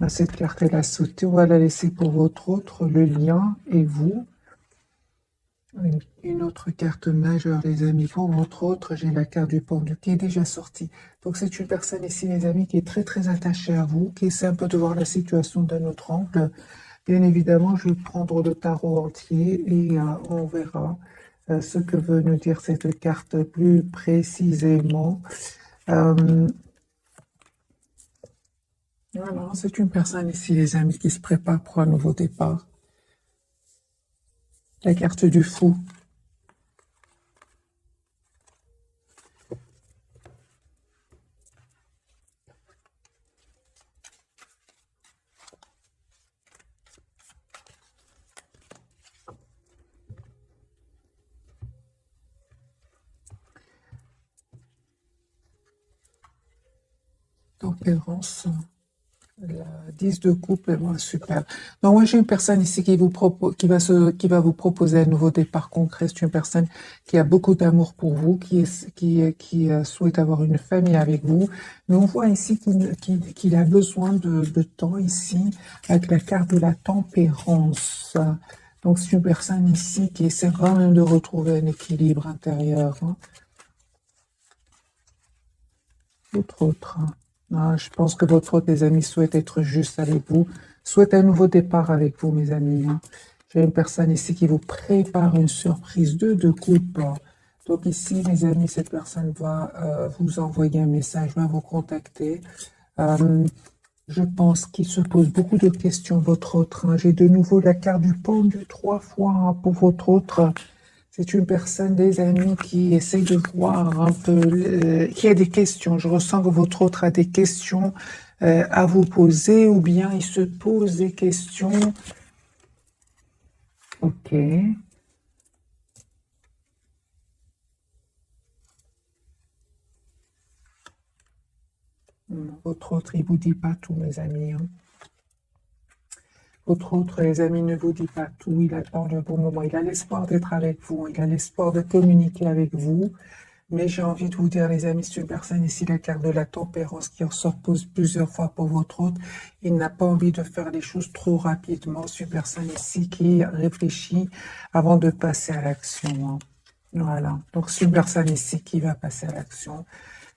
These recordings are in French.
Cette carte est la sautée. On va la laisser pour votre autre, le lien et vous. Une autre carte majeure, les amis. Pour votre autre, j'ai la carte du pendu qui est déjà sortie. Donc c'est une personne ici, les amis, qui est très très attachée à vous, qui essaie un peu de voir la situation d'un autre angle. Bien évidemment, je vais prendre le tarot entier et on verra ce que veut nous dire cette carte plus précisément. Voilà, c'est une personne ici, les amis, qui se prépare pour un nouveau départ. La carte du fou. Tempérance. La 10 de coupe, super. Donc moi j'ai une personne ici qui qui va vous proposer un nouveau départ concret. C'est une personne qui a beaucoup d'amour pour vous, qui souhaite avoir une famille avec vous. Mais on voit ici qu'il a besoin de temps ici avec la carte de la tempérance. Donc c'est une personne ici qui essaie vraiment de retrouver un équilibre intérieur. Autre. Je pense que votre autre, les amis, souhaite être juste avec vous, souhaite un nouveau départ avec vous, mes amis. J'ai une personne ici qui vous prépare une surprise de coupe. Donc ici, mes amis, cette personne va vous envoyer un message, va vous contacter. Je pense qu'il se pose beaucoup de questions, votre autre. J'ai de nouveau la carte du pendu 3 fois pour votre autre. C'est une personne, des amis, qui essaie de voir un peu, qui a des questions. Je ressens que votre autre a des questions à vous poser, ou bien il se pose des questions. Ok. Votre autre, il vous dit pas tout, mes amis. Votre autre, les amis, ne vous dit pas tout. Il attend le bon moment. Il a l'espoir d'être avec vous. Il a l'espoir de communiquer avec vous. Mais j'ai envie de vous dire, les amis, c'est une personne ici, la carte de la tempérance, qui ressort plusieurs fois pour votre autre. Il n'a pas envie de faire les choses trop rapidement. C'est une personne ici qui réfléchit avant de passer à l'action. Voilà. Donc, c'est une personne ici qui va passer à l'action,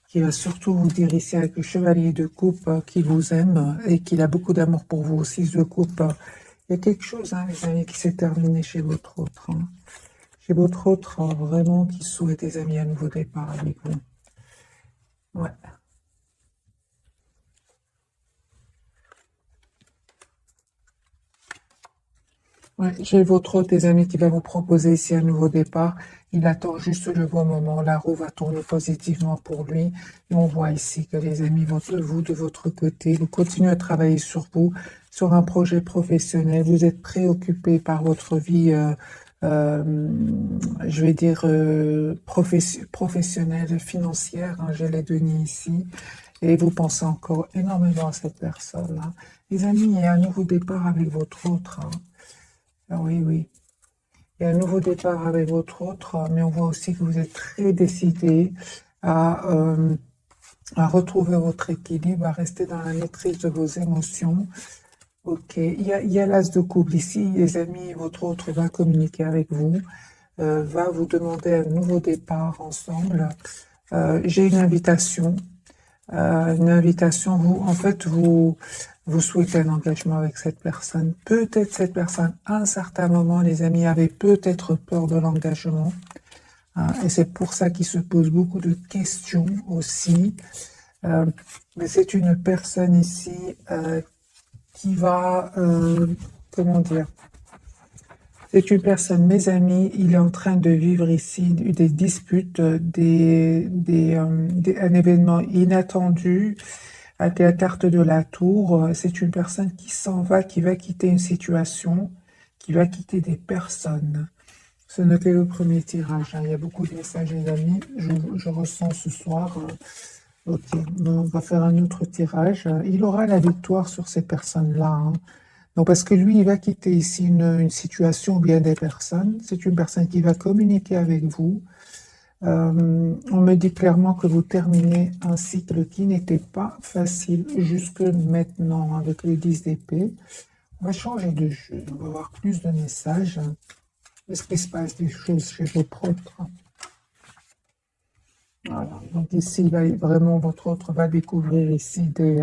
qui va surtout vous dire ici avec le chevalier de coupe qui vous aime et qui a beaucoup d'amour pour vous aussi, de coupe. Il y a quelque chose, les amis, qui s'est terminé chez votre autre. Chez votre autre, vraiment, qui souhaite, les amis, un nouveau départ avec vous. Ouais. Ouais, j'ai votre autre, des amis, qui va vous proposer ici un nouveau départ. Il attend juste le bon moment. La roue va tourner positivement pour lui. Et on voit ici que les amis, vous, de votre côté, vous continuez à travailler sur vous, sur un projet professionnel. Vous êtes préoccupé par votre vie, je vais dire, professionnelle, financière. J'ai les Denis ici. Et vous pensez encore énormément à cette personne. Les amis, il y a un nouveau départ avec votre autre. Ah oui, oui. Il y a un nouveau départ avec votre autre, mais on voit aussi que vous êtes très décidé à, euh, à retrouver votre équilibre, à rester dans la maîtrise de vos émotions. Ok, il y a l'as de couple ici, les amis, votre autre va communiquer avec vous, va vous demander un nouveau départ ensemble. J'ai une invitation, vous, en fait, vous souhaitez un engagement avec cette personne. Peut-être cette personne, à un certain moment, les amis, avait peut-être peur de l'engagement. Et c'est pour ça qu'il se pose beaucoup de questions aussi. Mais c'est une personne ici qui va, comment dire, c'est une personne, mes amis, il est en train de vivre ici des disputes, un événement inattendu avec la carte de la tour. C'est une personne qui s'en va, qui va quitter une situation, qui va quitter des personnes. Ce n'est que le premier tirage. Il y a beaucoup de messages, les amis. Je ressens ce soir. Ok, on va faire un autre tirage. Il aura la victoire sur ces personnes-là. Donc, parce que lui, il va quitter ici une situation ou bien des personnes. C'est une personne qui va communiquer avec vous. On me dit clairement que vous terminez un cycle qui n'était pas facile jusque maintenant avec le 10 d'épée. On va changer de jeu, on va avoir plus de messages. Est-ce qu'il se passe des choses chez votre autre? Voilà, donc ici, vraiment, votre autre va découvrir ici des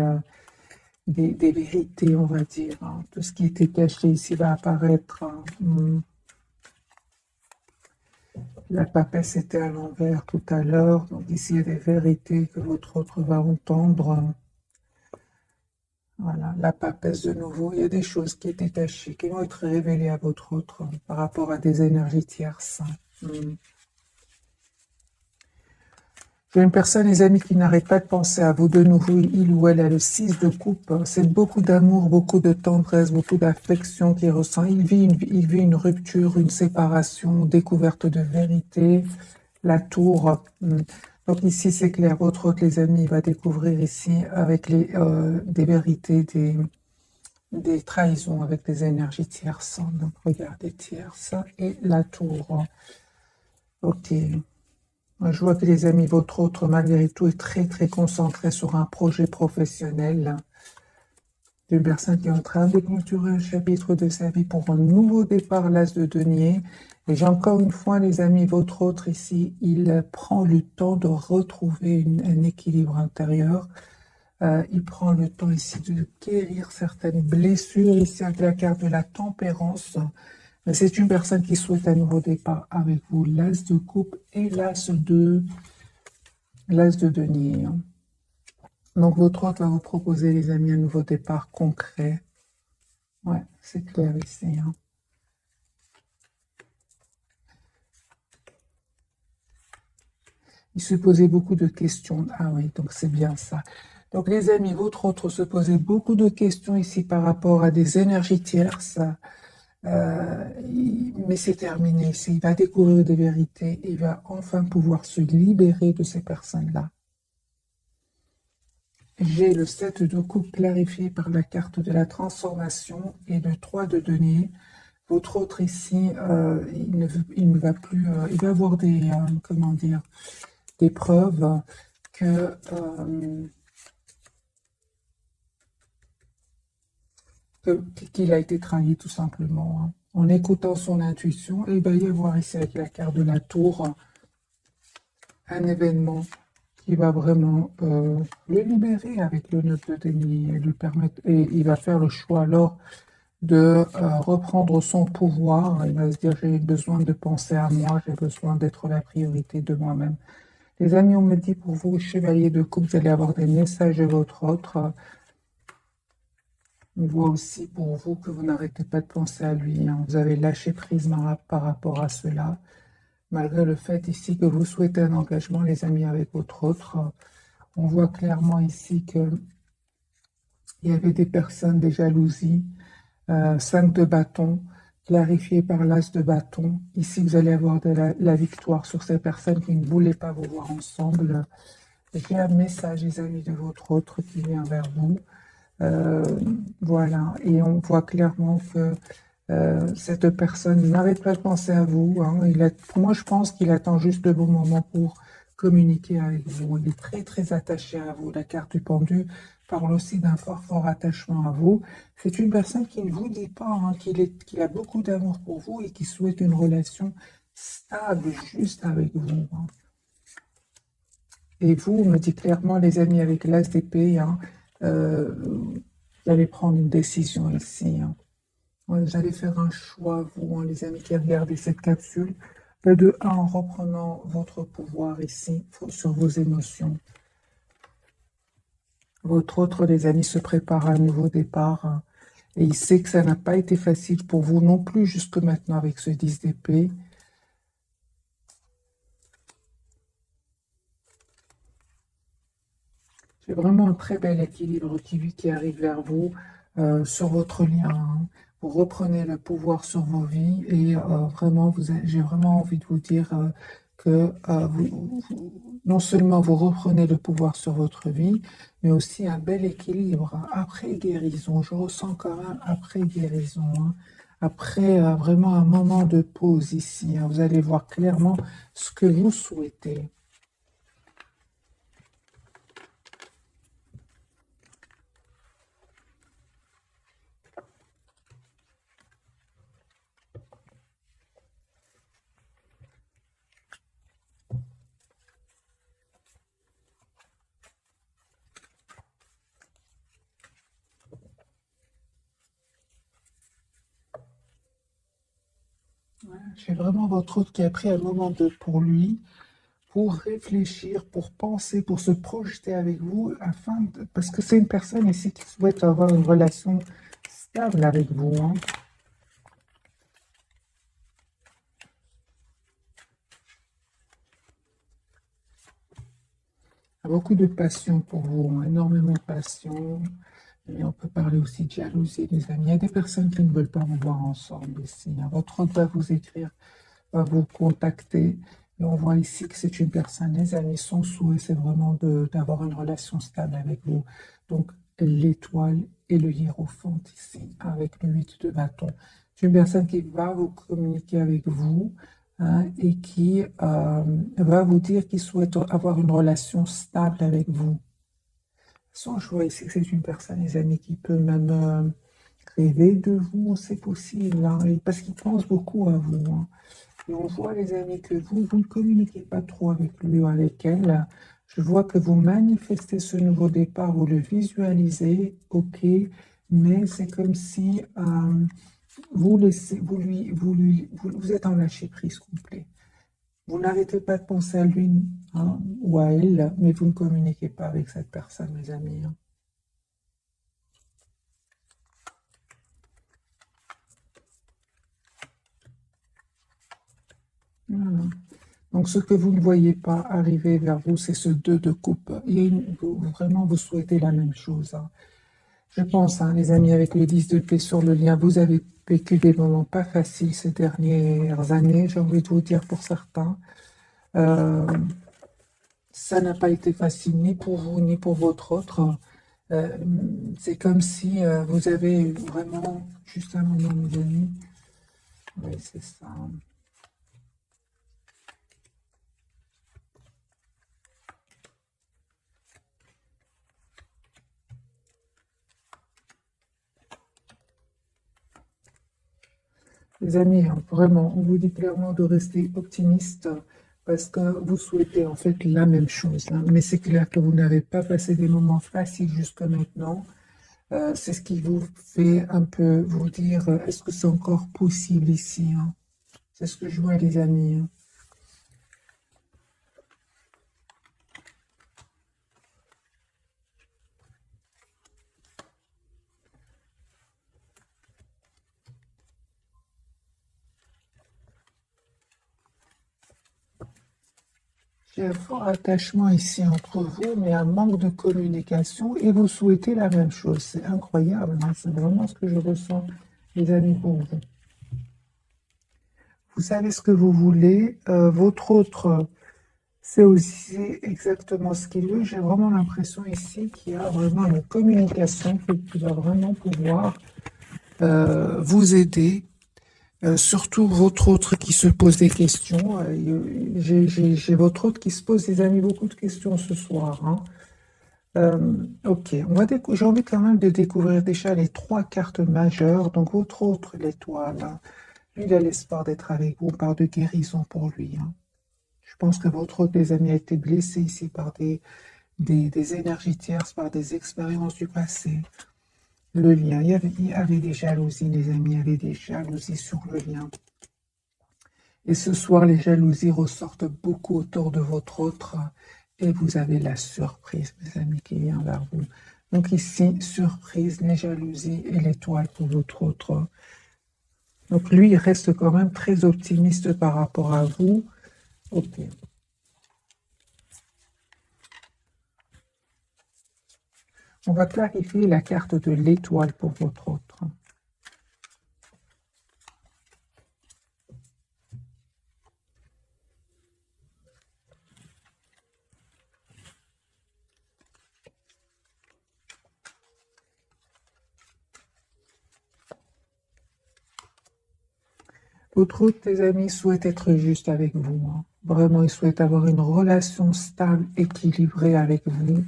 vérités, on va dire. Hein. Tout ce qui était caché ici va apparaître. La papesse était à l'envers tout à l'heure, donc ici il y a des vérités que votre autre va entendre. Voilà, la papesse de nouveau, il y a des choses qui étaient cachées, qui vont être révélées à votre autre par rapport à des énergies tierces. J'ai une personne, les amis, qui n'arrête pas de penser à vous de nouveau. Il ou elle a le 6 de coupe. C'est beaucoup d'amour, beaucoup de tendresse, beaucoup d'affection qu'il ressent. Il vit une rupture, une séparation, découverte de vérité. La tour. Donc ici, c'est clair. Votre autre, les amis, va découvrir ici avec des vérités, des trahisons avec des énergies tierces. Donc regardez, tierces et la tour. Ok. Je vois que les amis, votre autre, malgré tout, est très, très concentré sur un projet professionnel. Une personne qui est en train de clôturer un chapitre de sa vie pour un nouveau départ, l'as de denier. Et j'ai encore une fois, les amis, votre autre ici, il prend le temps de retrouver un équilibre intérieur. Il prend le temps ici de guérir certaines blessures, ici avec la carte de la tempérance. C'est une personne qui souhaite un nouveau départ avec vous. L'as de coupe et l'as de denier. Donc, votre autre va vous proposer, les amis, un nouveau départ concret. Ouais, c'est clair ici. Hein. Il se posait beaucoup de questions. Ah oui, donc c'est bien ça. Donc, les amis, votre autre se posait beaucoup de questions ici par rapport à des énergies tierces. Mais c'est terminé ici. Il va découvrir des vérités. Il va enfin pouvoir se libérer de ces personnes-là. J'ai le 7 de coupe clarifié par la carte de la transformation et le 3 de denier. Votre autre ici, il ne va plus, il va avoir comment dire, des preuves qu'il a été trahi tout simplement. Hein. En écoutant son intuition, et il va y avoir ici avec la carte de la tour un événement qui va vraiment le libérer avec le 9 de denier et lui permettre, et il va faire le choix alors de reprendre son pouvoir. Il va se dire, j'ai besoin de penser à moi, j'ai besoin d'être la priorité de moi-même. Les amis, on me dit pour vous, chevalier de coupe, vous allez avoir des messages de votre autre. On voit aussi pour vous que vous n'arrêtez pas de penser à lui. Hein. Vous avez lâché prise par rapport à cela. Malgré le fait ici que vous souhaitez un engagement, les amis, avec votre autre. On voit clairement ici que il y avait des personnes, des jalousies. 5 de bâton, clarifié par l'as de bâton. Ici, vous allez avoir la victoire sur ces personnes qui ne voulaient pas vous voir ensemble. J'ai un message, les amis, de votre autre qui vient vers vous. Voilà, et on voit clairement que cette personne n'arrête pas de penser à vous. Hein. Moi, je pense qu'il attend juste le bon moment pour communiquer avec vous. Il est très, très attaché à vous. La carte du pendu parle aussi d'un fort, fort attachement à vous. C'est une personne qui ne vous dit pas hein, qu'il a beaucoup d'amour pour vous et qui souhaite une relation stable juste avec vous. Hein. Et vous, on me dit clairement, les amis, avec l'as d'épée, hein, vous allez prendre une décision ici. Hein. Vous allez faire un choix, vous, hein, les amis qui regardez cette capsule, de 1 en reprenant votre pouvoir ici sur vos émotions. Votre autre, les amis, se prépare à un nouveau départ. Hein, et il sait que ça n'a pas été facile pour vous non plus jusque maintenant avec ce 10 d'épée. C'est vraiment un très bel équilibre qui arrive vers vous sur votre lien. Hein. Vous reprenez le pouvoir sur vos vies et vraiment, j'ai vraiment envie de vous dire que non seulement vous reprenez le pouvoir sur votre vie, mais aussi un bel équilibre après guérison. Je ressens quand même après guérison. Hein. après vraiment un moment de pause ici, hein. Vous allez voir clairement ce que vous souhaitez. J'ai vraiment votre hôte qui a pris un moment pour lui, pour réfléchir, pour penser, pour se projeter avec vous, parce que c'est une personne ici qui souhaite avoir une relation stable avec vous, hein. A beaucoup de passion pour vous, hein, énormément de passion. Mais on peut parler aussi de jalousie, les amis. Il y a des personnes qui ne veulent pas vous voir ensemble ici, hein. Votre hôte va vous écrire, va vous contacter. Et on voit ici que c'est une personne, les amis, son souhait, c'est vraiment d'avoir une relation stable avec vous. Donc, l'étoile et le hiérophant ici, avec le 8 de bâton. C'est une personne qui va vous communiquer avec vous, hein, et qui va vous dire qu'il souhaite avoir une relation stable avec vous. Sans choix ici, c'est une personne, les amis, qui peut même rêver de vous, c'est possible, hein, parce qu'il pense beaucoup à vous, hein. Et on voit, les amis, que vous ne communiquez pas trop avec lui ou avec elle. Je vois que vous manifestez ce nouveau départ, vous le visualisez, ok, mais c'est comme si vous laissez, vous êtes en lâcher prise complet. Vous n'arrêtez pas de penser à lui, hein, ou à elle, mais vous ne communiquez pas avec cette personne, mes amis, hein. Voilà. Donc, ce que vous ne voyez pas arriver vers vous, c'est ce 2 de coupe. Vraiment, vous souhaitez la même chose, hein. Je pense, hein, les amis, avec le 10 de paix sur le lien, vous avez vécu des moments pas faciles ces dernières années, j'ai envie de vous dire pour certains. Euh, Ça n'a pas été facile ni pour vous ni pour votre autre. Euh, c'est comme si vous avez vraiment, juste un moment, mes amis. Oui, c'est ça. Les amis, hein, vraiment, on vous dit clairement de rester optimiste parce que vous souhaitez en fait la même chose, hein. Mais c'est clair que vous n'avez pas passé des moments faciles jusque maintenant. C'est ce qui vous fait un peu vous dire, est-ce que c'est encore possible ici, hein? C'est ce que je vois, les amis, hein. J'ai un fort attachement ici entre vous, mais un manque de communication et vous souhaitez la même chose. C'est incroyable, hein. C'est vraiment ce que je ressens, les amis, pour vous. Vous savez ce que vous voulez. Votre autre, c'est aussi exactement ce qu'il veut. J'ai vraiment l'impression ici qu'il y a vraiment une communication qui va vraiment pouvoir vous aider. Surtout votre autre qui se pose des questions. J'ai votre autre qui se pose, les amis, beaucoup de questions ce soir, hein. Ok, j'ai envie quand même de découvrir déjà les trois cartes majeures. Donc votre autre, l'étoile, hein. Lui, il a l'espoir d'être avec vous. On parle de guérison pour lui, hein. Je pense que votre autre, les amis, a été blessé ici par des énergies tierces, par des expériences du passé. Le lien, il y avait des jalousies, les amis, il y avait des jalousies sur le lien. Et ce soir, les jalousies ressortent beaucoup autour de votre autre et vous avez la surprise, mes amis, qui vient vers vous. Donc ici, surprise, les jalousies et l'étoile pour votre autre. Donc lui, il reste quand même très optimiste par rapport à vous. Ok. On va clarifier la carte de l'étoile pour votre autre. Votre autre, tes amis, souhaite être juste avec vous, hein. Vraiment, ils souhaitent avoir une relation stable, équilibrée avec vous.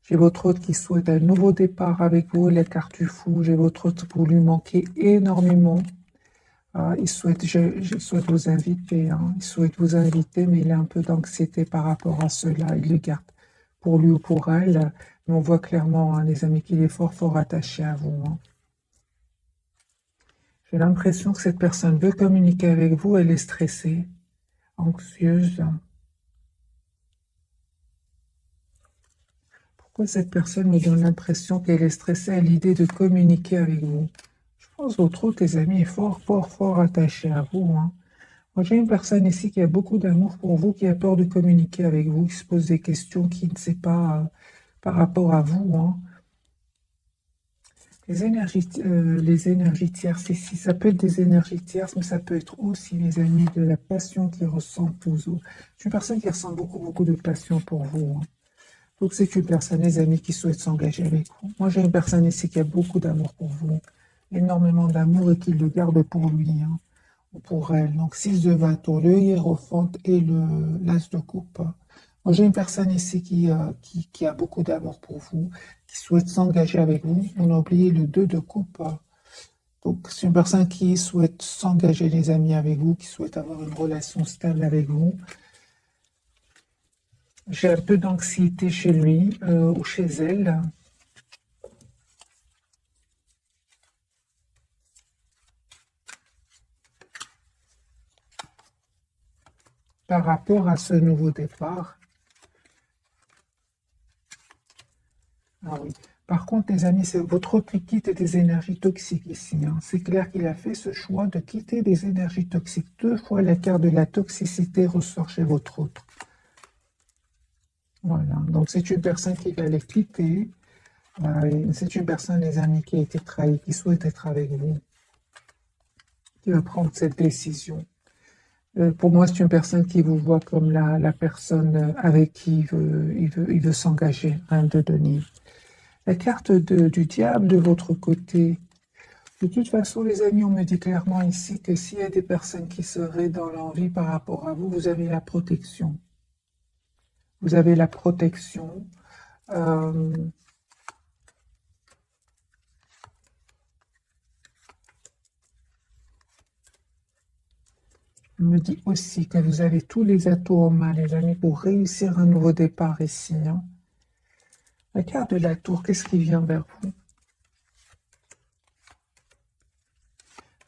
J'ai votre autre qui souhaite un nouveau départ avec vous, les cartes du fou. J'ai votre autre pour lui manquer énormément. Ah, je souhaite vous inviter, hein. Il souhaite vous inviter, mais il a un peu d'anxiété par rapport à cela. Il le garde pour lui ou pour elle. Mais on voit clairement, hein, les amis, qu'il est fort, fort attaché à vous, hein. J'ai l'impression que cette personne veut communiquer avec vous. Elle est stressée, anxieuse. Pourquoi cette personne me donne l'impression qu'elle est stressée à l'idée de communiquer avec vous? Je pense au trop tes amis est fort, fort, fort attaché à vous, hein. Moi, j'ai une personne ici qui a beaucoup d'amour pour vous, qui a peur de communiquer avec vous, qui se pose des questions, qui ne sait pas par rapport à vous, hein. Les énergies tierces ici, ça peut être des énergies tierces, mais ça peut être aussi, les amis, de la passion qu'ils ressentent aux autres. C'est une personne qui ressent beaucoup, beaucoup de passion pour vous, hein. Donc, c'est une personne, les amis, qui souhaite s'engager avec vous. Moi, j'ai une personne ici qui a beaucoup d'amour pour vous, énormément d'amour et qui le garde pour lui, hein, ou pour elle. Donc, 6 de bâton, le hiérophant et l'as de coupe. Moi, j'ai une personne ici qui a beaucoup d'amour pour vous, qui souhaite s'engager avec vous. On a oublié le 2 de coupe. Donc, c'est une personne qui souhaite s'engager, les amis, avec vous, qui souhaite avoir une relation stable avec vous. J'ai un peu d'anxiété chez lui ou chez elle par rapport à ce nouveau départ. Ah oui. Par contre, les amis, c'est votre autre qui quitte des énergies toxiques ici, hein. C'est clair qu'il a fait ce choix de quitter des énergies toxiques. 2 fois la carte de la toxicité ressort chez votre autre. Voilà. Donc, c'est une personne qui va les quitter. C'est une personne, les amis, qui a été trahie, qui souhaite être avec vous, qui va prendre cette décision. Pour moi, c'est une personne qui vous voit comme la personne avec qui il veut s'engager, hein, de Denis. La carte du diable de votre côté. De toute façon, les amis, on me dit clairement ici que s'il y a des personnes qui seraient dans l'envie par rapport à vous, vous avez la protection. Vous avez la protection. Euh, on me dit aussi que vous avez tous les atouts en main, les amis, pour réussir un nouveau départ ici, hein. La carte de la tour, qu'est-ce qui vient vers vous?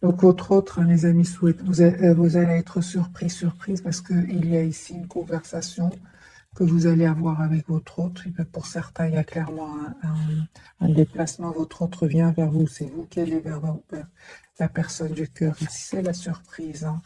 Donc, votre autre, hein, les amis, vous allez être surprise, parce qu'il y a ici une conversation que vous allez avoir avec votre autre. Et bien, pour certains, il y a clairement un déplacement. Votre autre vient vers vous. C'est vous qui allez vers la personne du cœur. Ici, c'est la surprise, hein.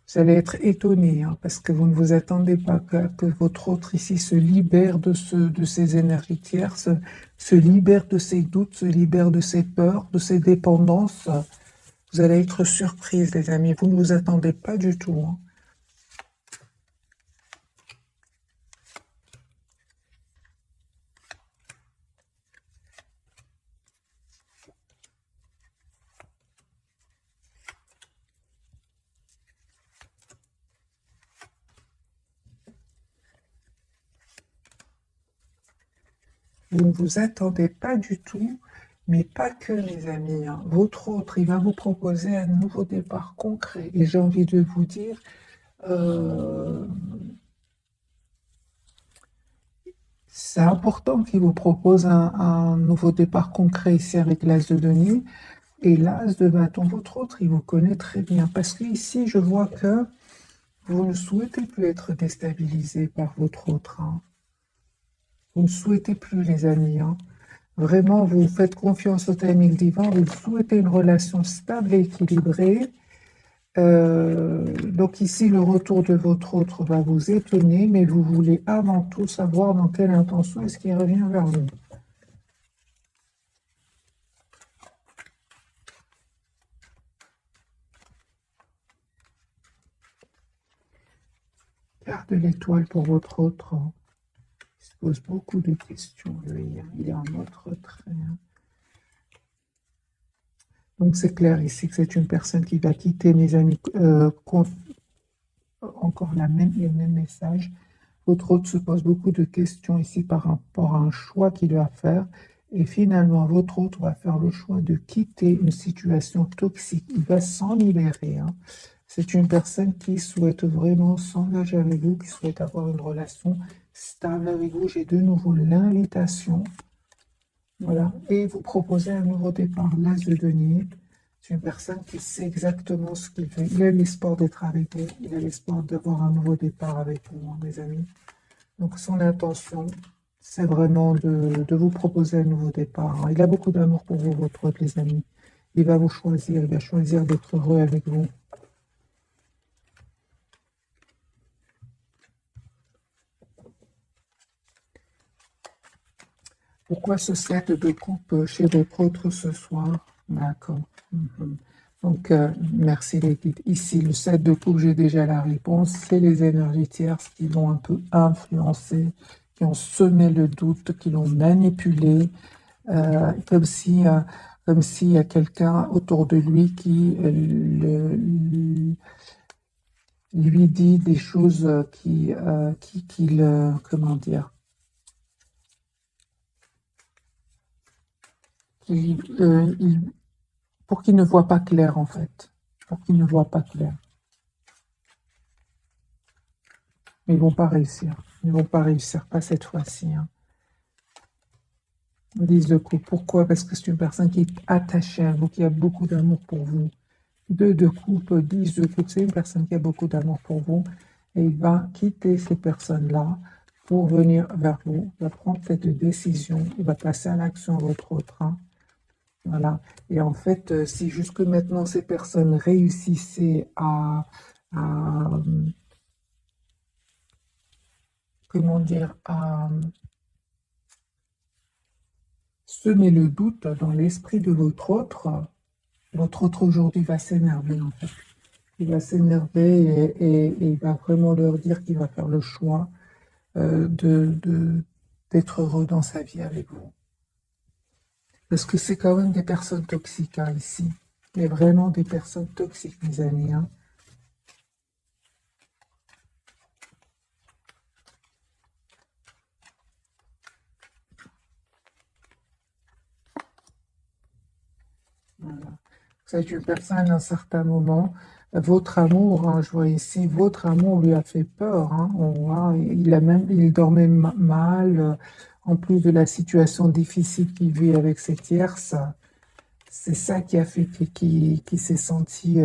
Vous allez être étonné, hein, parce que vous ne vous attendez pas que votre autre ici se libère de ces énergies tierces, se libère de ses doutes, se libère de ses peurs, de ses dépendances. Vous allez être surprise, les amis. Vous ne vous attendez pas du tout, hein. Vous ne vous attendez pas du tout, mais pas que, les amis, hein. Votre autre, il va vous proposer un nouveau départ concret. Et j'ai envie de vous dire, euh, c'est important qu'il vous propose un nouveau départ concret ici avec l'As de denier et l'As de bâton. Votre autre, il vous connaît très bien. Parce qu'ici, je vois que vous ne souhaitez plus être déstabilisé par votre autre, hein. Vous ne souhaitez plus, les amis, hein. Vraiment, vous faites confiance au timing divin, vous souhaitez une relation stable et équilibrée. Donc ici, le retour de votre autre va vous étonner, mais vous voulez avant tout savoir dans quelle intention est-ce qu'il revient vers vous. Carte de l'étoile pour votre autre. Il se pose beaucoup de questions, lui, hein. Il est en mode retrait, hein. Donc c'est clair ici que c'est une personne qui va quitter, mes amis. Encore le même message. Votre hôte se pose beaucoup de questions ici par rapport à un choix qu'il doit faire. Et finalement, votre hôte va faire le choix de quitter une situation toxique. Il va s'en libérer, hein. C'est une personne qui souhaite vraiment s'engager avec vous, qui souhaite avoir une relation stable avec vous. J'ai de nouveau l'invitation. Voilà. Et vous proposez un nouveau départ. L'As de denier. C'est une personne qui sait exactement ce qu'il veut. Il a l'espoir d'être avec vous. Il a l'espoir d'avoir un nouveau départ avec vous, hein, mes amis. Donc son intention, c'est vraiment de vous proposer un nouveau départ, hein. Il a beaucoup d'amour pour vous, votre hôte, les amis. Il va vous choisir, il va choisir d'être heureux avec vous. Pourquoi ce 7 de coupe chez votre autre ce soir? D'accord. Donc, merci les guides. Ici, le 7 de coupe, j'ai déjà la réponse. C'est les énergies tierces qui l'ont un peu influencé, qui ont semé le doute, qui l'ont manipulé, comme s'il y a quelqu'un autour de lui qui lui dit des choses comment dire, pour qu'il ne voit pas clair, en fait. Pour qu'il ne voit pas clair. Mais ils vont pas réussir. Ils vont pas réussir, pas cette fois-ci, hein. 10 de coupe. Pourquoi? Parce que c'est une personne qui est attachée à vous, qui a beaucoup d'amour pour vous. 2 de coupe, 10 de coupe, c'est une personne qui a beaucoup d'amour pour vous. Et il va quitter ces personnes-là pour venir vers vous. Il va prendre cette décision. Il va passer à l'action votre autre, hein. Voilà. Et en fait, si jusque maintenant ces personnes réussissaient comment dire, à semer le doute dans l'esprit de votre autre aujourd'hui va s'énerver, en fait. Il va s'énerver et il va vraiment leur dire qu'il va faire le choix d'être heureux dans sa vie avec vous. Parce que c'est quand même des personnes toxiques, hein, ici. Il y a vraiment des personnes toxiques, mes amis, hein. Voilà. Vous êtes une personne à un certain moment. Votre amour, hein, je vois ici, votre amour lui a fait peur, hein. On voit, il dormait mal, en plus de la situation difficile qu'il vit avec ses tierces. C'est ça qui a fait qu'il s'est senti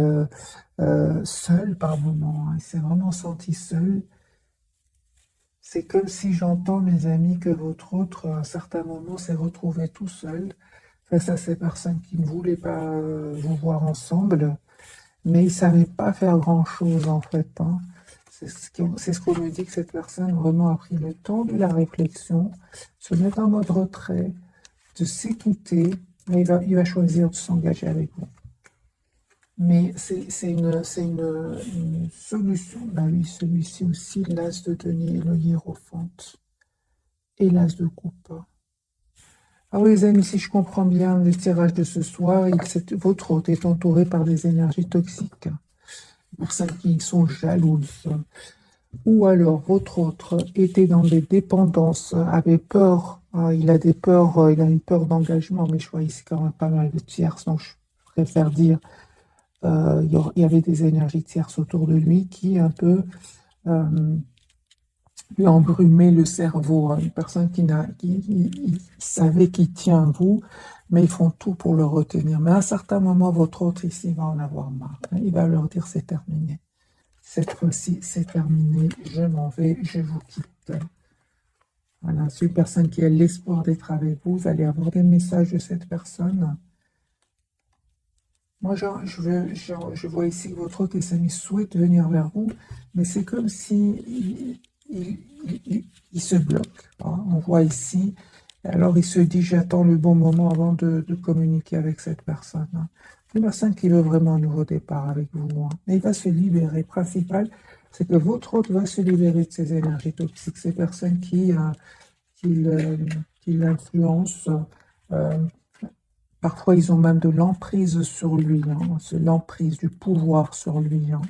seul par moment, hein. Il s'est vraiment senti seul. C'est comme si j'entends, mes amis, que votre autre, à un certain moment, s'est retrouvé tout seul face à ces personnes qui ne voulaient pas vous voir ensemble, mais il ne savait pas faire grand-chose, en fait, hein. C'est ce qu'on me dit, que cette personne vraiment a pris le temps de la réflexion, se mettre en mode retrait, de s'écouter, mais il va choisir de s'engager avec vous. Mais c'est une solution. Ben oui, celui-ci aussi, l'as de denier, le hiérophante et l'as de coupe. Ah oui, les amis, si je comprends bien le tirage de ce soir, votre hôte est entouré par des énergies toxiques, des personnes qui sont jalouses. Ou alors, votre autre était dans des dépendances, avait peur, il a des peurs, il a une peur d'engagement, mais je vois ici quand même pas mal de tierces, donc je préfère dire il y avait des énergies tierces autour de lui qui un peu lui embrumaient le cerveau, hein. Une personne qui savait qu'il tient à vous, mais ils font tout pour le retenir. Mais à un certain moment, votre autre ici va en avoir marre, hein. Il va leur dire c'est terminé. Cette fois-ci, c'est terminé, je m'en vais, je vous quitte. Voilà, c'est une personne qui a l'espoir d'être avec vous. Vous allez avoir des messages de cette personne. Moi, je vois ici que votre hôte et ses amis souhaitent venir vers vous, mais c'est comme si il se bloque, hein. On voit ici, alors il se dit, j'attends le bon moment avant de communiquer avec cette personne, hein. Une personne qui veut vraiment un nouveau départ avec vous, hein. Mais il va se libérer. Principal, c'est que votre hôte va se libérer de ces énergies toxiques, ces personnes qui qui l'influencent. Euh, Parfois, ils ont même de l'emprise sur lui, hein. C'est l'emprise du pouvoir sur lui, hein.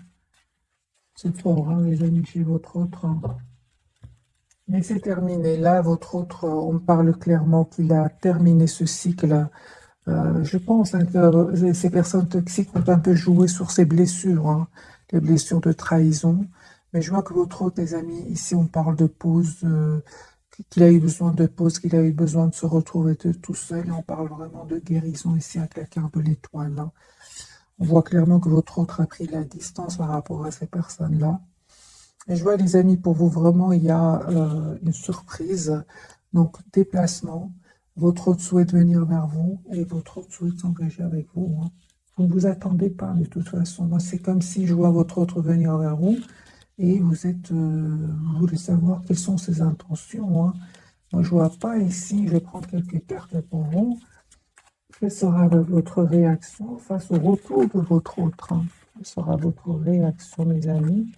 C'est fort, hein, les amis, chez votre autre, hein. Mais c'est terminé. Là, votre autre, on parle clairement qu'il a terminé ce cycle. Je pense, hein, que ces personnes toxiques ont un peu joué sur ses blessures, hein, les blessures de trahison. Mais je vois que votre autre, les amis, ici, on parle de pause, qu'il a eu besoin de pause, qu'il a eu besoin de se retrouver tout seul. Et on parle vraiment de guérison ici avec la carte de l'étoile, hein. On voit clairement que votre autre a pris la distance par rapport à ces personnes-là. Et je vois, les amis, pour vous, vraiment, il y a une surprise. Donc, déplacement. Votre autre souhaite venir vers vous et votre autre souhaite s'engager avec vous, hein. Vous ne vous attendez pas, de toute façon. Moi, c'est comme si je vois votre autre venir vers vous et vous voulez savoir quelles sont ses intentions, hein. Moi, je ne vois pas ici, je vais prendre quelques cartes pour vous. Quelle sera votre réaction face au retour de votre autre, hein? Quelle sera votre réaction, mes amis?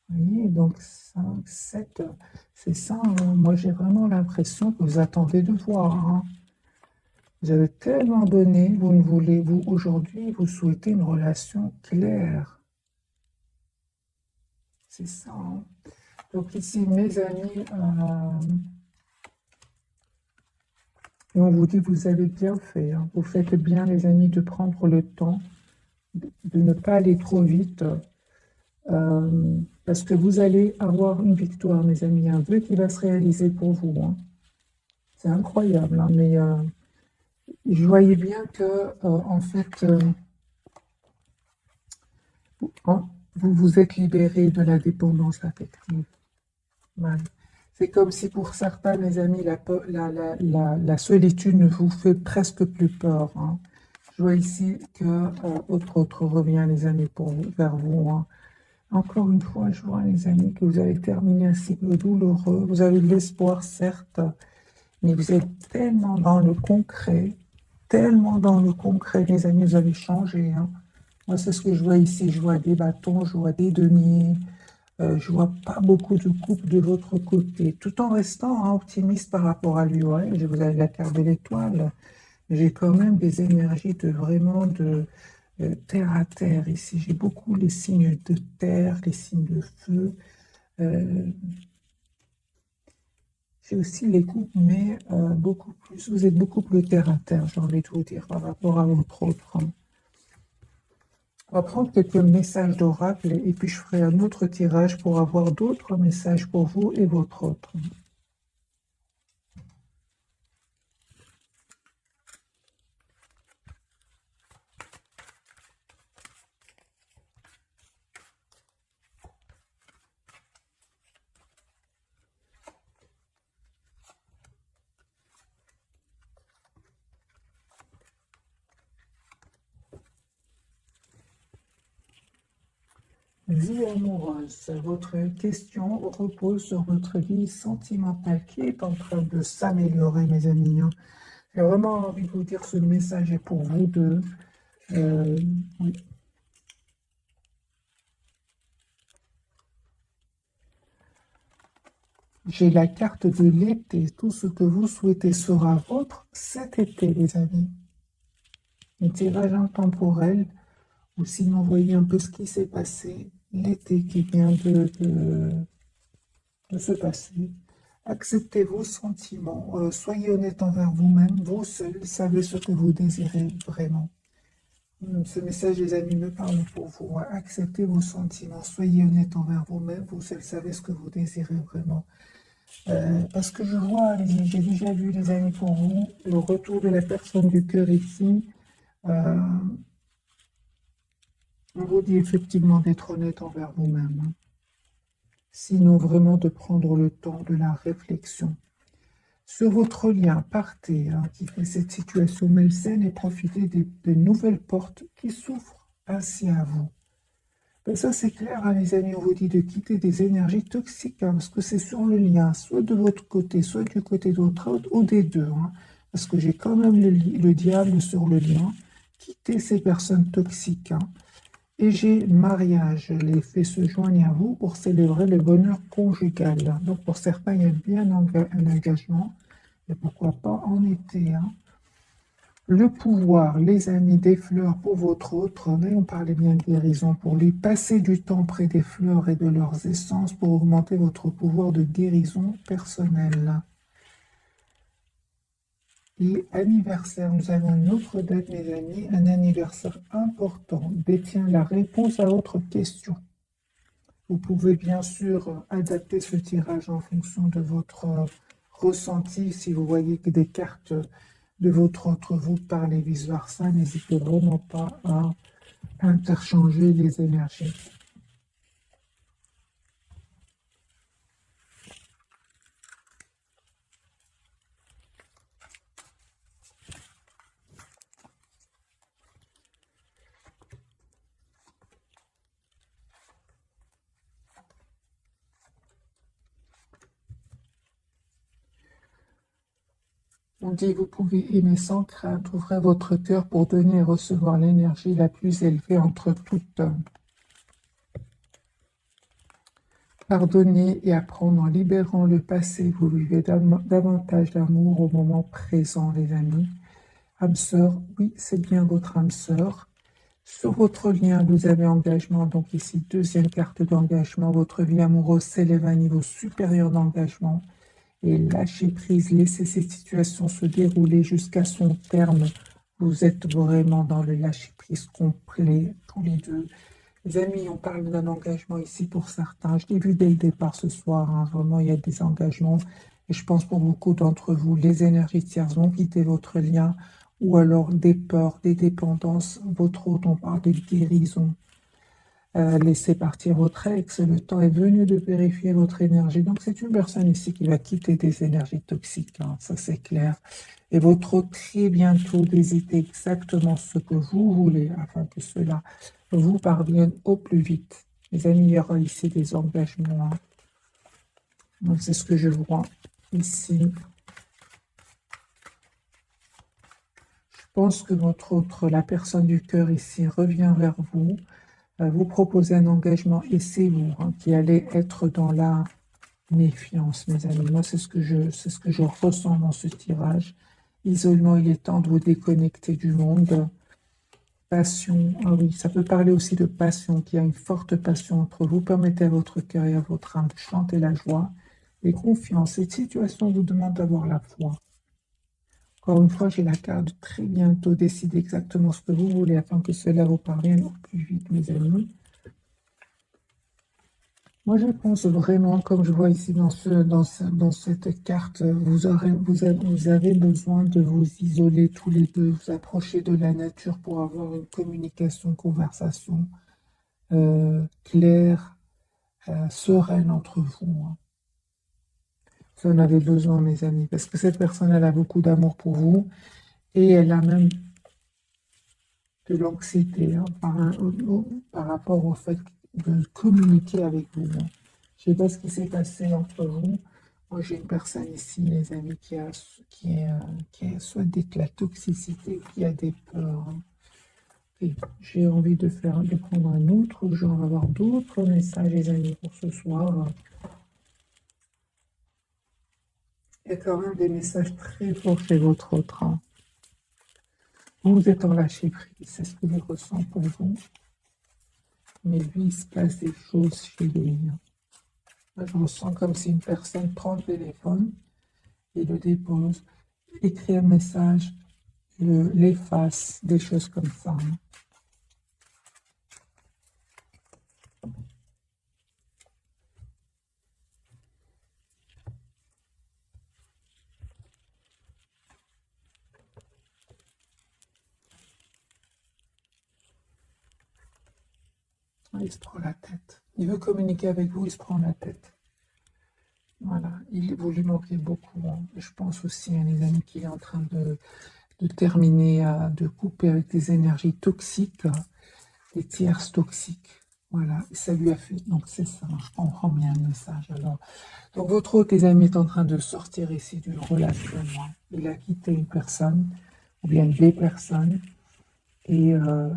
Vous voyez, donc 5, 7, c'est ça, hein. Moi, j'ai vraiment l'impression que vous attendez de voir, hein. Vous avez tellement donné, vous ne voulez, vous, aujourd'hui, vous souhaitez une relation claire. C'est ça, hein. Donc ici, mes amis, on vous dit, vous avez bien fait, hein. Vous faites bien, les amis, de prendre le temps, de ne pas aller trop vite. Parce que vous allez avoir une victoire, mes amis, un vœu qui va se réaliser pour vous, hein. C'est incroyable, hein, mais je voyais bien que, en fait, vous vous êtes libéré de la dépendance affective. Ouais. C'est comme si pour certains, mes amis, la solitude ne vous fait presque plus peur, hein. Je vois ici que autre revient, les amis, vers vous, hein. Encore une fois, je vois, les amis, que vous avez terminé un cycle douloureux. Vous avez de l'espoir, certes, mais vous êtes tellement dans le concret, les amis, vous avez changé, hein. Moi, c'est ce que je vois ici. Je vois des bâtons, je vois des deniers. Je vois pas beaucoup de couples de votre côté, tout en restant, hein, optimiste par rapport à lui. Ouais, vous avez la carte de l'étoile. J'ai quand même des énergies de vraiment de terre à terre ici. J'ai beaucoup les signes de terre, les signes de feu. Euh, j'ai aussi les couples, mais beaucoup plus. Vous êtes beaucoup plus terre à terre, j'ai envie de vous dire, par rapport à votre autre, hein. On va prendre quelques messages d'oracle et puis je ferai un autre tirage pour avoir d'autres messages pour vous et votre autre. Vie amoureuse. Votre question repose sur votre vie sentimentale qui est en train de s'améliorer, mes amis, hein. J'ai vraiment envie de vous dire que ce message est pour vous deux. Oui. J'ai la carte de l'été. Tout ce que vous souhaitez sera vôtre cet été, les amis. Un tirage intemporel, ou sinon, voyez un peu ce qui s'est passé, l'été qui vient de se passer. Acceptez vos sentiments, soyez honnête envers vous-même, vous seul savez ce que vous désirez vraiment. Ce message, les amis, me parle pour vous. Acceptez vos sentiments, soyez honnête envers vous-même, vous seul savez ce que vous désirez vraiment. Parce que je vois, j'ai déjà vu, les amis, pour vous, le retour de la personne du cœur ici. Euh, on vous dit effectivement d'être honnête envers vous-même, hein. Sinon, vraiment de prendre le temps de la réflexion. Sur votre lien, partez, hein, quittez cette situation malsaine et profitez des nouvelles portes qui s'ouvrent ainsi à vous. Ben ça, c'est clair, hein, les amis, on vous dit de quitter des énergies toxiques, hein, parce que c'est sur le lien, soit de votre côté, soit du côté de l'autre, ou des deux, hein, parce que j'ai quand même le diable sur le lien. Quittez ces personnes toxiques, hein. Et j'ai mariage. Les faits se joignent à vous pour célébrer le bonheur conjugal. Donc pour certains, il y a bien un engagement. Et pourquoi pas en été, hein. Le pouvoir, les amis, des fleurs pour votre autre. Mais on parlait bien de guérison pour lui. Passez du temps près des fleurs et de leurs essences pour augmenter votre pouvoir de guérison personnelle. Et anniversaire, nous avons une autre date, mes amis, un anniversaire important détient la réponse à votre question. Vous pouvez bien sûr adapter ce tirage en fonction de votre ressenti. Si vous voyez que des cartes de votre autre vous parlent et vice-versa, n'hésitez vraiment pas à interchanger les énergies. On dit, vous pouvez aimer sans crainte, ouvrez votre cœur pour donner et recevoir l'énergie la plus élevée entre toutes. Pardonnez et apprendre en libérant le passé. Vous vivez davantage d'amour au moment présent, les amis. Âme sœur, oui, c'est bien votre âme sœur. Sur votre lien, vous avez engagement. Donc ici, deuxième carte d'engagement. Votre vie amoureuse s'élève à un niveau supérieur d'engagement. Et lâchez prise, laissez cette situation se dérouler jusqu'à son terme. Vous êtes vraiment dans le lâcher prise complet, tous les deux. Les amis, on parle d'un engagement ici pour certains. Je l'ai vu dès le départ ce soir, hein. Vraiment, il y a des engagements. Et je pense pour beaucoup d'entre vous, les énergies tierces vont quitter votre lien ou alors des peurs, des dépendances. Votre autre, on parle de guérison. Laissez partir votre ex, le temps est venu de vérifier votre énergie. Donc c'est une personne ici qui va quitter des énergies toxiques, hein, ça c'est clair. Et votre autre, très bientôt, d'hésiter exactement ce que vous voulez afin que cela vous parvienne au plus vite. Les amis, il y aura ici des engagements, hein. Donc c'est ce que je vois ici. Je pense que votre autre, la personne du cœur ici, revient vers vous. Vous proposez un engagement et c'est vous, hein, qui allez être dans la méfiance, mes amis. Moi, c'est ce que je ressens dans ce tirage. Isolement, il est temps de vous déconnecter du monde. Passion, ah oui, ça peut parler aussi de passion, qu'il y a une forte passion entre vous. Permettez à votre cœur et à votre âme de chanter la joie et confiance. Cette situation vous demande d'avoir la foi. Encore une fois, j'ai la carte de très bientôt. Décidez exactement ce que vous voulez afin que cela vous parvienne au plus vite, mes amis. Moi, je pense vraiment, comme je vois ici dans cette carte, vous avez besoin de vous isoler tous les deux, vous approcher de la nature pour avoir une communication, conversation claire, sereine entre vous, hein. Vous en avez besoin, mes amis, parce que cette personne, elle a beaucoup d'amour pour vous et elle a même de l'anxiété, hein, par rapport au fait de communiquer avec vous, hein. Je ne sais pas ce qui s'est passé entre vous. Moi, j'ai une personne ici, les amis, qui a soit de la toxicité, qui a des peurs, hein. Et j'ai envie de prendre un autre genre, on va avoir d'autres messages, les amis, pour ce soir. Il y a quand même des messages très forts chez votre autre, hein. Vous êtes en lâcher prise, c'est ce que je ressens pour vous. Mais lui, il se passe des choses chez lui, hein. Moi, je ressens comme si une personne prend le téléphone et le dépose, écrit un message, l'efface, des choses comme ça, hein. Il se prend la tête. Il veut communiquer avec vous, il se prend la tête. Voilà, vous lui manquez beaucoup, hein. Je pense aussi, hein, les amis, qu'il est en train de terminer, de couper avec des énergies toxiques, des tierces toxiques. Voilà, et ça lui a fait. Donc c'est ça, je comprends bien le message. Alors, donc votre autre, les amis, est en train de sortir ici d'une relation, hein. Il a quitté une personne, ou bien des personnes, Et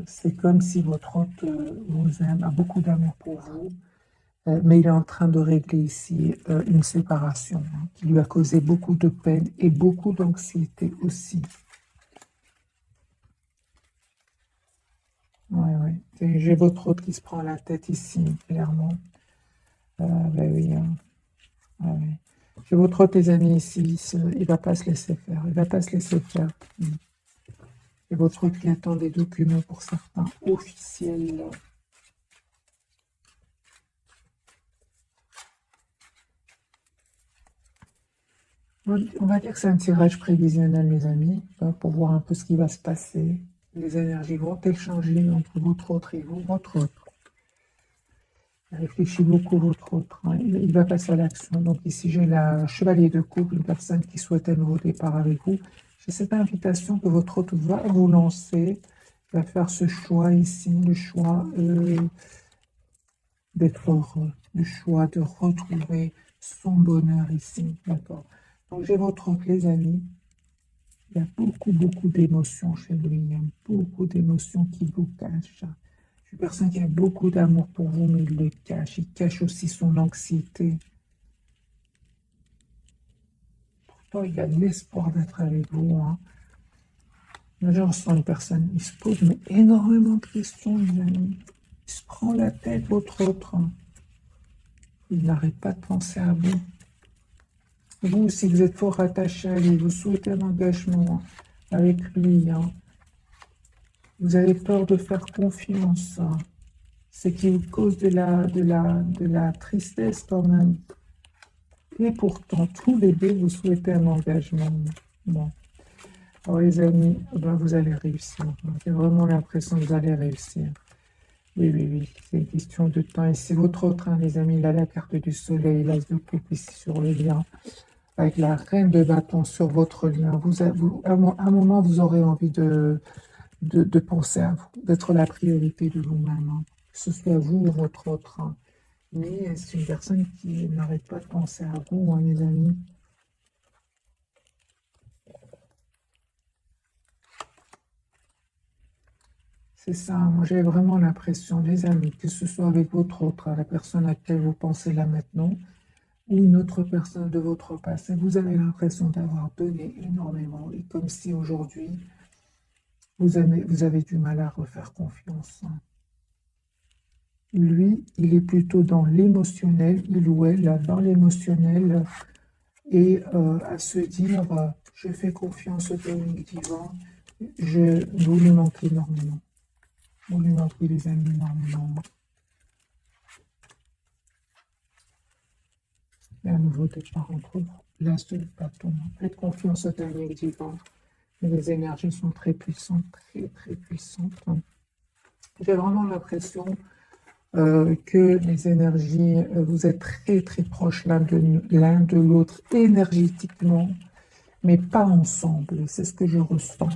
c'est comme si votre hôte vous aime, a beaucoup d'amour pour vous, mais il est en train de régler ici une séparation hein, qui lui a causé beaucoup de peine et beaucoup d'anxiété aussi. Ouais, ouais. J'ai votre hôte qui se prend la tête ici, clairement. Ben oui, hein. Ouais, ouais. J'ai votre hôte, les amis, ici. Il va pas se laisser faire. Il va pas se laisser faire. Mm. Et votre hôte qui attend des documents pour certains officiels. On va dire que c'est un tirage prévisionnel, mes amis, pour voir un peu ce qui va se passer. Les énergies vont-elles changer entre votre autre et vous, votre autre. Réfléchis beaucoup, votre autre. Hein. Il va passer à l'action. Donc ici, j'ai la chevalier de coupe, une personne qui souhaite un nouveau départ avec vous. J'ai cette invitation que votre autre va vous lancer. Il va faire ce choix ici, le choix d'être heureux, le choix de retrouver son bonheur ici. D'accord. Donc j'ai votre autre, les amis. Il y a beaucoup, beaucoup d'émotions chez lui. Il y a beaucoup d'émotions qui vous cachent. C'est une personne qui a beaucoup d'amour pour vous, mais il le cache. Il cache aussi son anxiété. Pourtant, il a l'espoir d'être avec vous. Hein. Là, je ressens une personne, il se pose mais énormément de questions, les amis. Il se prend la tête, votre autre. Hein. Il n'arrête pas de penser à vous. Vous, si vous êtes fort attaché à lui, vous souhaitez un engagement avec lui. Hein. Vous avez peur de faire confiance. Hein. Ce qui vous cause de la tristesse quand même. Et pourtant, tous les deux, vous souhaitez un engagement. Bon. Alors les amis, ben, vous allez réussir. J'ai vraiment l'impression que vous allez réussir. Oui, oui, oui, c'est une question de temps. Et c'est votre autre, hein, les amis, il a la carte du soleil, l'as de coupe ici sur le lien, avec la reine de bâton sur votre lien. À un moment, vous aurez envie de penser à vous, d'être la priorité de vous-même, hein. Que ce soit vous ou votre autre. Hein. Mais c'est une personne qui n'arrête pas de penser à vous, hein, les amis. C'est ça, moi j'ai vraiment l'impression, les amis, que ce soit avec votre autre, hein, la personne à laquelle vous pensez là maintenant, ou une autre personne de votre passé, vous avez l'impression d'avoir donné énormément, et comme si aujourd'hui, vous avez du mal à refaire confiance. Hein. Lui, il est plutôt dans l'émotionnel, il ou elle, là, dans l'émotionnel, et à se dire, je fais confiance au timing divin, vous lui manquez énormément. Vous lui manquez les amis énormément. Et un nouveau départ entre vous. L'as de bâton. Faites confiance au timing divin. Les énergies sont très puissantes, très très puissantes. J'ai vraiment l'impression que les énergies, vous êtes très très proches l'un de l'autre énergétiquement, mais pas ensemble. C'est ce que je ressens.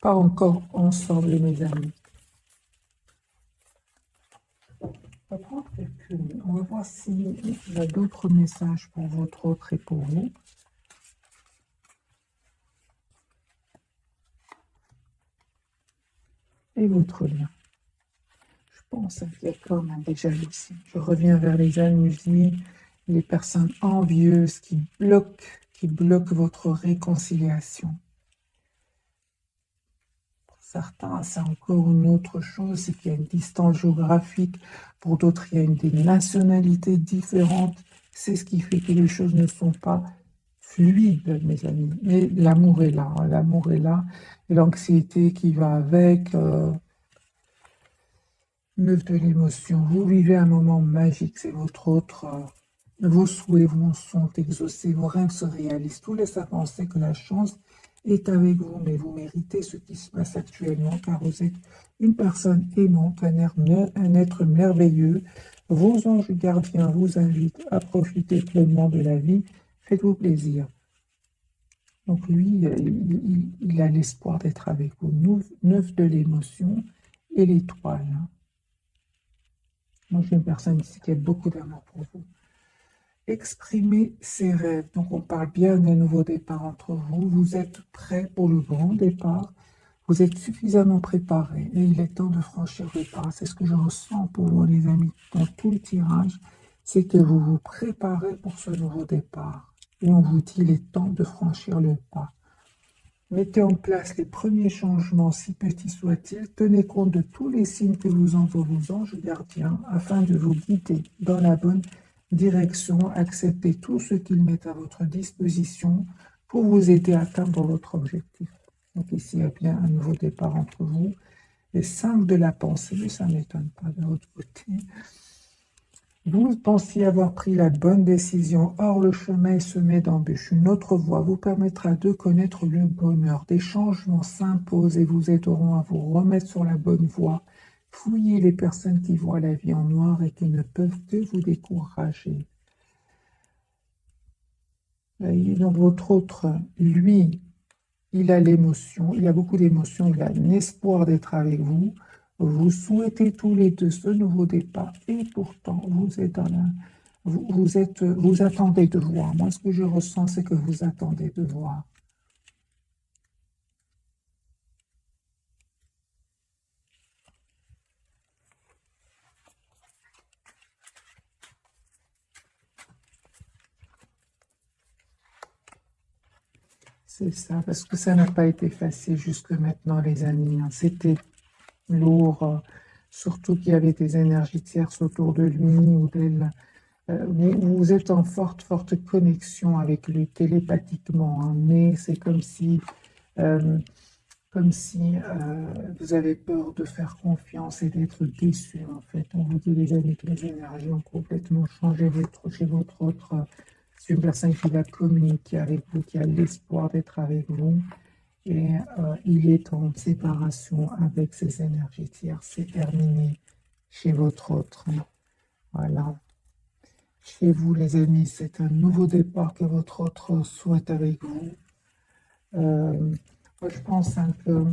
Pas encore ensemble, mes amis. On va prendre on va voir s'il y a d'autres messages pour votre autre et pour vous. Et votre lien. Je pense qu'il y a quand même des jalousies. Je reviens vers les jalousies, les personnes envieuses qui bloquent votre réconciliation. Pour certains, c'est encore une autre chose, c'est qu'il y a une distance géographique. Pour d'autres, il y a des nationalités différentes. C'est ce qui fait que les choses ne sont pas fluides, mes amis. Mais l'amour est là, hein, l'amour est là. Et l'anxiété qui va avec. 9 de l'émotion. Vous vivez un moment magique, c'est votre autre. Vos souhaits vous sont exaucés, vos rêves se réalisent. Tout laisse à penser que la chance est avec vous, mais vous méritez ce qui se passe actuellement, car vous êtes une personne aimante, un être merveilleux. Vos anges gardiens vous invitent à profiter pleinement de la vie. Faites-vous plaisir. Donc lui, il a l'espoir d'être avec vous. 9 de l'émotion et l'étoile. Moi, je suis une personne ici qui a beaucoup d'amour pour vous. Exprimez ses rêves. Donc, on parle bien d'un nouveau départ entre vous. Vous êtes prêt pour le grand départ. Vous êtes suffisamment préparé et il est temps de franchir le pas. C'est ce que je ressens pour vous, les amis, dans tout le tirage. C'est que vous vous préparez pour ce nouveau départ. Et on vous dit, il est temps de franchir le pas. Mettez en place les premiers changements, si petits soient-ils. Tenez compte de tous les signes que vous envoient vos anges gardiens afin de vous guider dans la bonne direction. Acceptez tout ce qu'ils mettent à votre disposition pour vous aider à atteindre votre objectif. Donc ici, il y a bien un nouveau départ entre vous. Les 5 de la pensée, ça ne m'étonne pas de votre côté. Vous pensiez avoir pris la bonne décision, or le chemin est semé d'embûches. Une autre voie vous permettra de connaître le bonheur. Des changements s'imposent et vous aideront à vous remettre sur la bonne voie. Fouillez les personnes qui voient la vie en noir et qui ne peuvent que vous décourager. Et donc votre autre, lui, il a l'émotion, il a beaucoup d'émotions, il a l'espoir d'être avec vous. Vous souhaitez tous les deux ce nouveau départ et pourtant vous êtes dans la, vous attendez de voir. Moi, ce que je ressens, c'est que vous attendez de voir. C'est ça, parce que ça n'a pas été facile jusque maintenant, les amis. Hein. C'était lourd, surtout qu'il y avait des énergies tierces autour de lui ou d'elle. Vous êtes en forte connexion avec lui télépathiquement, hein, mais c'est euh, comme si vous avez peur de faire confiance et d'être déçu, en fait. On vous dit, les amis, que les énergies ont complètement changé chez votre autre. C'est une personne qui va communiquer avec vous, qui a l'espoir d'être avec vous. Et il est en séparation avec ses énergies tierces. C'est terminé chez votre autre. Voilà. Chez vous, les amis, c'est un nouveau départ que votre autre souhaite avec vous. Moi, je pense un peu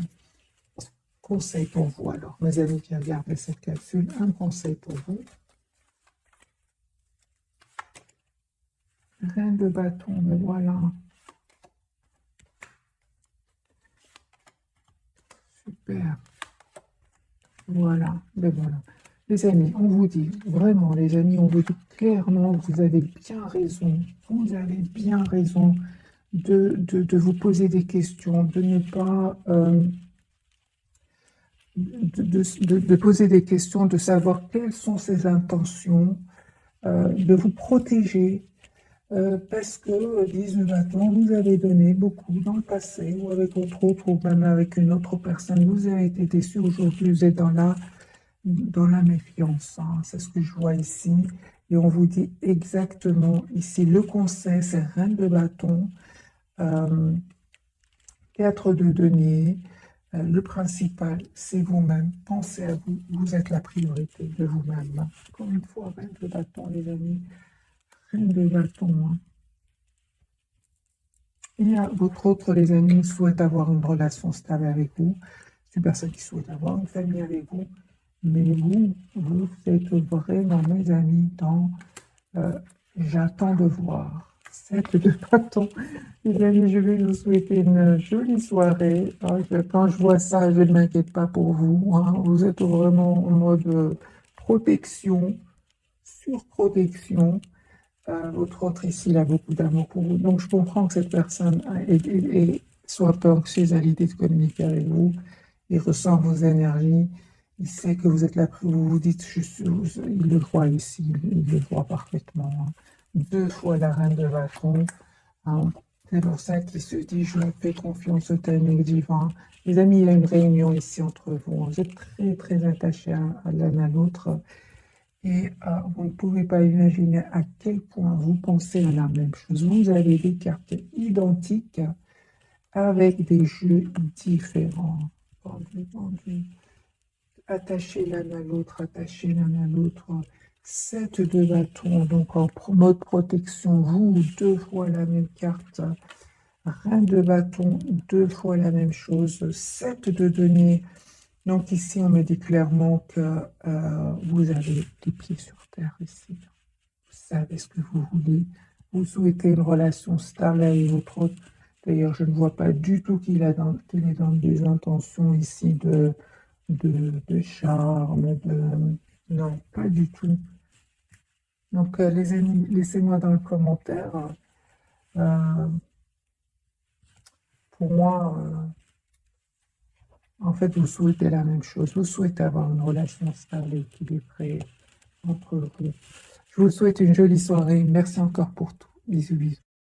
conseil pour vous. Alors, mes amis qui regardent cette capsule, un conseil pour vous. Reine de bâton, mais voilà. Super. Voilà, mais voilà. Les amis, on vous dit, vraiment, les amis, on vous dit clairement, vous avez bien raison. Vous avez bien raison de vous poser des questions, de ne pas... de poser des questions, de savoir quelles sont ses intentions, de vous protéger, parce que, disent le bâton, vous avez donné beaucoup dans le passé, ou avec votre autre, ou même avec une autre personne, vous avez été déçu, aujourd'hui vous êtes dans la méfiance, hein. C'est ce que je vois ici, et on vous dit exactement, ici, le conseil, c'est reine de bâton, 4 de denier. Le principal, c'est vous-même. Pensez à vous. Vous êtes la priorité de vous-même. Encore une fois, reine de bâton, les amis. Reine de bâton. Hein. Et votre autre, les amis, souhaite avoir une relation stable avec vous. C'est une personne qui souhaite avoir une famille avec vous. Mais vous êtes vraiment, mes amis, dans j'attends de voir. 7 de bâton. Les amis, je vais vous souhaiter une jolie soirée. Quand je vois ça, je ne m'inquiète pas pour vous. Hein. Vous êtes vraiment en mode protection, surprotection. Votre autre ici, il a beaucoup d'amour pour vous. Donc, je comprends que cette personne soit peu anxieuse à l'idée de communiquer avec vous. Il ressent vos énergies. Il sait que vous êtes là, vous vous dites, il le voit ici, il le voit parfaitement. Hein. 2 fois la reine de bâton. Hein. C'est pour ça qu'il se dit, je me fais confiance au timing divin. Les amis, il y a une réunion ici entre vous. Vous êtes très attachés à l'un à l'autre. Et vous ne pouvez pas imaginer à quel point vous pensez à la même chose. Vous avez des cartes identiques avec des jeux différents. Vendu. Attachez l'un à l'autre, attachez l'un à l'autre. 7 de bâton, donc en mode protection, vous, 2 fois la même carte. Reine de bâton, 2 fois la même chose. 7 de denier. Donc ici, on me dit clairement que vous avez les pieds sur terre ici. Vous savez ce que vous voulez. Vous souhaitez une relation stable avec votre autre. D'ailleurs, je ne vois pas du tout qu'il est dans des intentions ici de charme, non, pas du tout. Donc, les amis, laissez-moi dans le commentaire. Euh, pour moi, en fait, vous souhaitez la même chose. Vous souhaitez avoir une relation stable et équilibrée entre vous. Je vous souhaite une jolie soirée. Merci encore pour tout. Bisous, bisous.